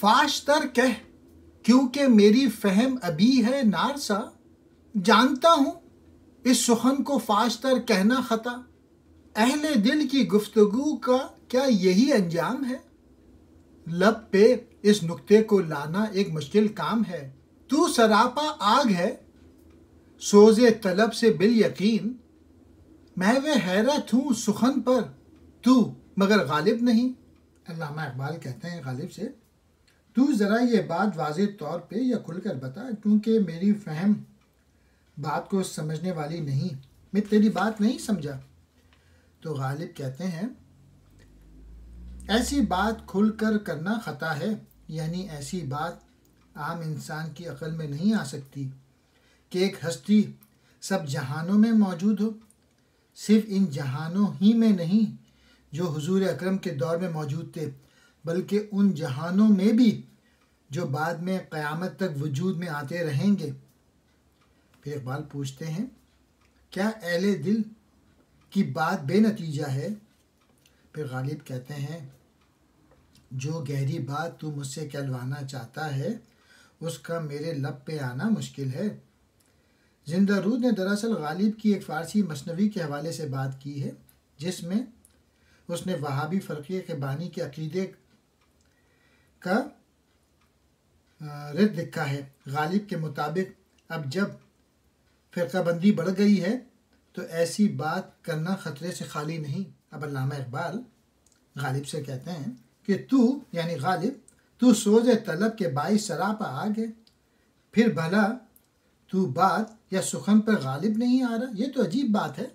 فاش تر کہہ کیونکہ میری فہم ابھی ہے نارسا، جانتا ہوں اس سخن کو فاش تر کہنا خطا، اہل دل کی گفتگو کا کیا یہی انجام ہے؟ لب پہ اس نکتے کو لانا ایک مشکل کام ہے، تو سراپا آگ ہے سوز طلب سے بالیقین، محو حیرت ہوں سخن پر تو مگر غالب نہیں۔ علامہ اقبال کہتے ہیں غالب سے، تو ذرا یہ بات واضح طور پہ یا کھل کر بتا، کیونکہ میری فہم بات کو سمجھنے والی نہیں، میں تیری بات نہیں سمجھا۔ تو غالب کہتے ہیں ایسی بات کھل کر کرنا خطا ہے، یعنی ایسی بات عام انسان کی عقل میں نہیں آ سکتی کہ ایک ہستی سب جہانوں میں موجود ہو، صرف ان جہانوں ہی میں نہیں جو حضور اکرم کے دور میں موجود تھے، بلکہ ان جہانوں میں بھی جو بعد میں قیامت تک وجود میں آتے رہیں گے۔ پھر اقبال پوچھتے ہیں کیا اہل دل کی بات بے نتیجہ ہے؟ پھر غالب کہتے ہیں جو گہری بات تو مجھ سے کہلوانا چاہتا ہے اس کا میرے لب پہ آنا مشکل ہے۔ زندہ رود نے دراصل غالب کی ایک فارسی مثنوی کے حوالے سے بات کی ہے، جس میں اس نے وہابی فرقے کے بانی کے عقیدے کا رد لکھا ہے۔ غالب کے مطابق اب جب فرقہ بندی بڑھ گئی ہے تو ایسی بات کرنا خطرے سے خالی نہیں۔ اب علامہ اقبال غالب سے کہتے ہیں کہ تو یعنی غالب تو سوز طلب کے باعث سراپا آگ ہے، پھر بھلا تو بات یا سخن پر غالب نہیں آ رہا؟ یہ تو عجیب بات ہے۔